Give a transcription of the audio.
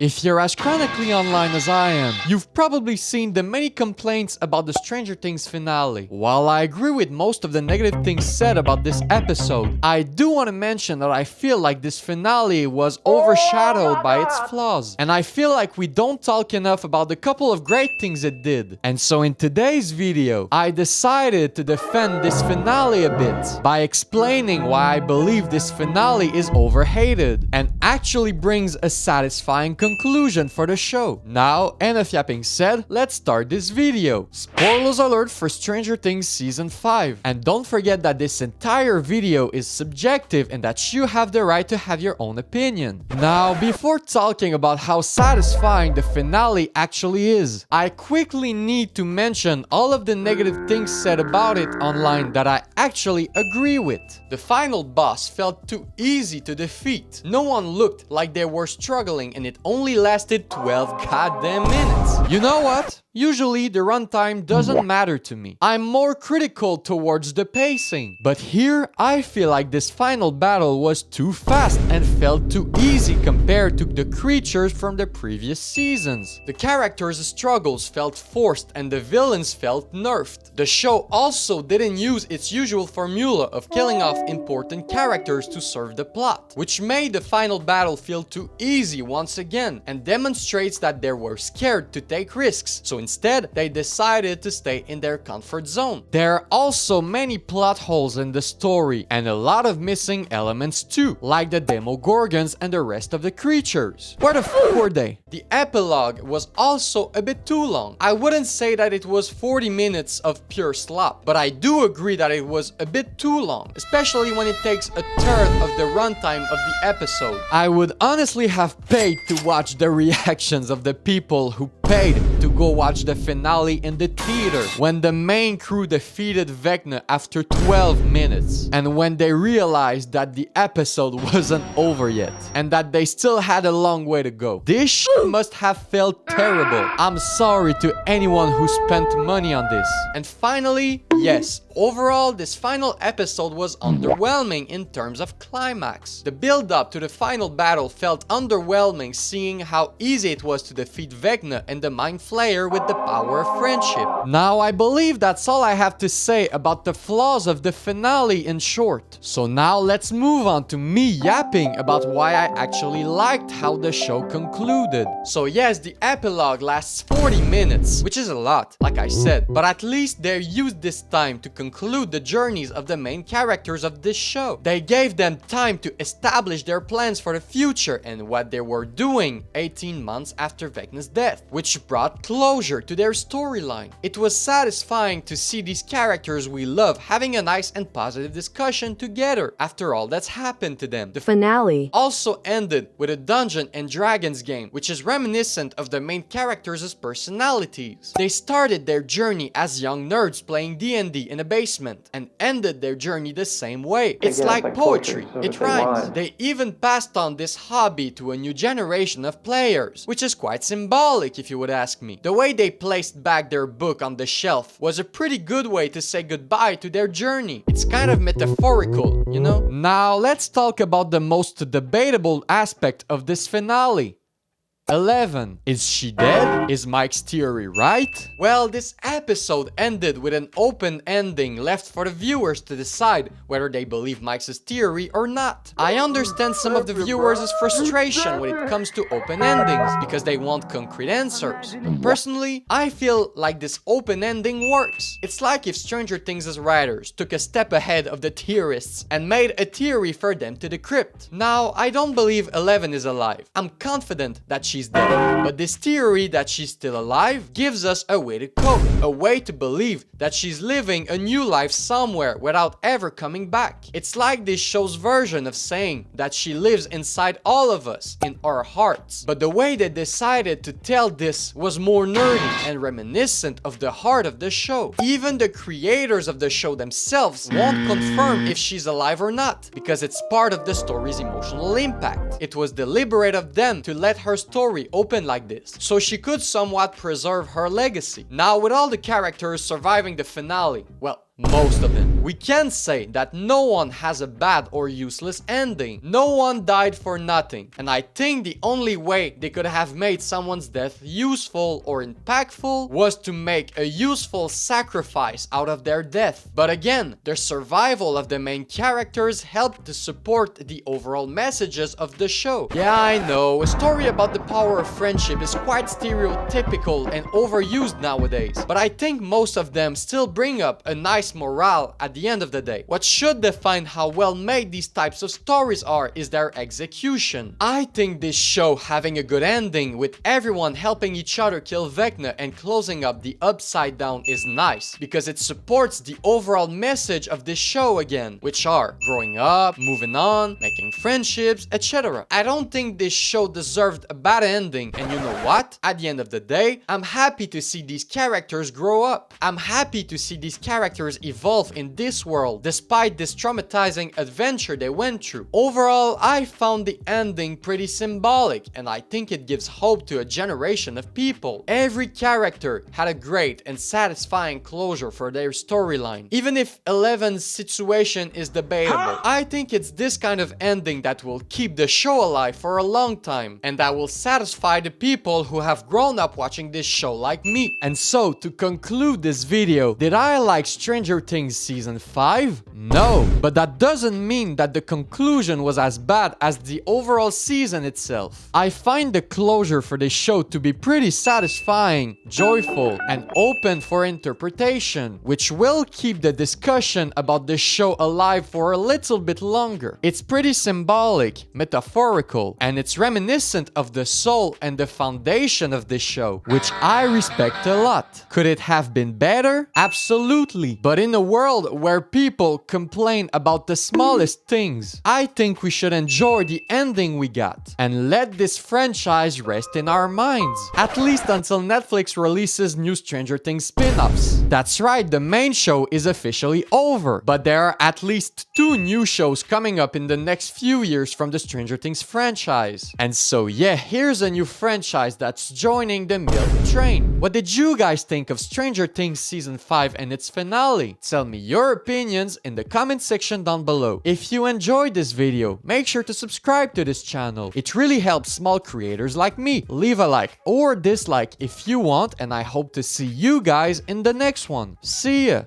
If you're as chronically online as I am, you've probably seen the many complaints about the Stranger Things finale. While I agree with most of the negative things said about this episode, I do want to mention that I feel like this finale was overshadowed by its flaws. And I feel like we don't talk enough about the couple of great things it did. And so in today's video, I decided to defend this finale a bit by explaining why I believe this finale is overhated and actually brings a satisfying conclusion for the show. Now, enough yapping said, let's start this video. Spoilers alert for Stranger Things Season 5. And don't forget that this entire video is subjective and that you have the right to have your own opinion. Now, before talking about how satisfying the finale actually is, I quickly need to mention all of the negative things said about it online that I actually agree with. The final boss felt too easy to defeat. No one looked like they were struggling and it only lasted 12 goddamn minutes. You know what? Usually the runtime doesn't matter to me. I'm more critical towards the pacing. But here, I feel like this final battle was too fast and felt too easy compared to the creatures from the previous seasons. The characters' struggles felt forced and the villains felt nerfed. The show also didn't use its usual formula of killing off important characters to serve the plot, which made the final battle feel too easy once again and demonstrates that they were scared to take risks. So instead, they decided to stay in their comfort zone. There are also many plot holes in the story and a lot of missing elements too, like the Demogorgons and the rest of the creatures. Where the f were they? The epilogue was also a bit too long. I wouldn't say that it was 40 minutes of pure slop, but I do agree that it was a bit too long, especially when it takes a third of the runtime of the episode. I would honestly have paid to watch the reactions of the people who paid to go watch the finale in the theater when the main crew defeated Vecna after 12 minutes and when they realized that the episode wasn't over yet and that they still had a long way to go. This shit must have felt terrible. I'm sorry to anyone who spent money on this. And finally, yes, overall this final episode was underwhelming in terms of climax. The build up to the final battle felt underwhelming, seeing how easy it was to defeat Vecna and the Mind Flayer with the power of friendship. Now I believe that's all I have to say about the flaws of the finale in short. So now let's move on to me yapping about why I actually liked how the show concluded. So yes, the epilogue lasts 40 minutes, which is a lot, like I said, but at least they used this time to conclude the journeys of the main characters of this show. They gave them time to establish their plans for the future and what they were doing 18 months after Vecna's death, which brought closure to their storyline. It was satisfying to see these characters we love having a nice and positive discussion together after all that's happened to them. The finale also ended with a Dungeons and Dragons game, which is reminiscent of the main characters' personalities. They started their journey as young nerds playing D&D in a basement and ended their journey the same way. It's like poetry, it rhymes. They even passed on this hobby to a new generation of players, which is quite symbolic if you would ask me. The way they placed back their book on the shelf was a pretty good way to say goodbye to their journey. It's kind of metaphorical, you know? Now let's talk about the most debatable aspect of this finale. 11. Is she dead? Is Mike's theory right? Well, this episode ended with an open ending left for the viewers to decide whether they believe Mike's theory or not. I understand some of the viewers' frustration when it comes to open endings because they want concrete answers. But personally, I feel like this open ending works. It's like if Stranger Things' writers took a step ahead of the theorists and made a theory for them to decrypt. Now, I don't believe 11 is alive. I'm confident that she's dead. But this theory that she's still alive gives us a way to cope, a way to believe that she's living a new life somewhere without ever coming back. It's like this show's version of saying that she lives inside all of us, in our hearts. But the way they decided to tell this was more nerdy and reminiscent of the heart of the show. Even the creators of the show themselves won't confirm if she's alive or not, because it's part of the story's emotional impact. It was deliberate of them to let her story open like this, so she could somewhat preserve her legacy. Now, with all the characters surviving the finale, well, Most of them. We can say that no one has a bad or useless ending. No one died for nothing. And I think the only way they could have made someone's death useful or impactful was to make a useful sacrifice out of their death. But again, the survival of the main characters helped to support the overall messages of the show. Yeah, I know, a story about the power of friendship is quite stereotypical and overused nowadays, but I think most of them still bring up a nice morale at the end of the day. What should define how well made these types of stories are is their execution. I think this show having a good ending with everyone helping each other kill Vecna and closing up the Upside Down is nice, because it supports the overall message of this show again, which are growing up, moving on, making friendships, etc. I don't think this show deserved a bad ending, and you know what? At the end of the day, I'm happy to see these characters grow up. I'm happy to see these characters evolve in this world, despite this traumatizing adventure they went through. Overall, I found the ending pretty symbolic, and I think it gives hope to a generation of people. Every character had a great and satisfying closure for their storyline. Even if Eleven's situation is debatable, I think it's this kind of ending that will keep the show alive for a long time, and that will satisfy the people who have grown up watching this show like me. And so, to conclude this video, did I like Stranger Things Season 5? No, but that doesn't mean that the conclusion was as bad as the overall season itself. I find the closure for this show to be pretty satisfying, joyful, and open for interpretation, which will keep the discussion about this show alive for a little bit longer. It's pretty symbolic, metaphorical, and it's reminiscent of the soul and the foundation of this show, which I respect a lot. Could it have been better? Absolutely. But in a world where people complain about the smallest things, I think we should enjoy the ending we got and let this franchise rest in our minds, at least until Netflix releases new Stranger Things spin-offs. That's right, the main show is officially over, but there are at least 2 new shows coming up in the next few years from the Stranger Things franchise. And so yeah, here's a new franchise that's joining the milk train. What did you guys think of Stranger Things Season 5 and its finale? Tell me your opinions in the comment section down below. If you enjoyed this video, make sure to subscribe to this channel. It really helps small creators like me. Leave a like or dislike if you want, and I hope to see you guys in the next one. See ya!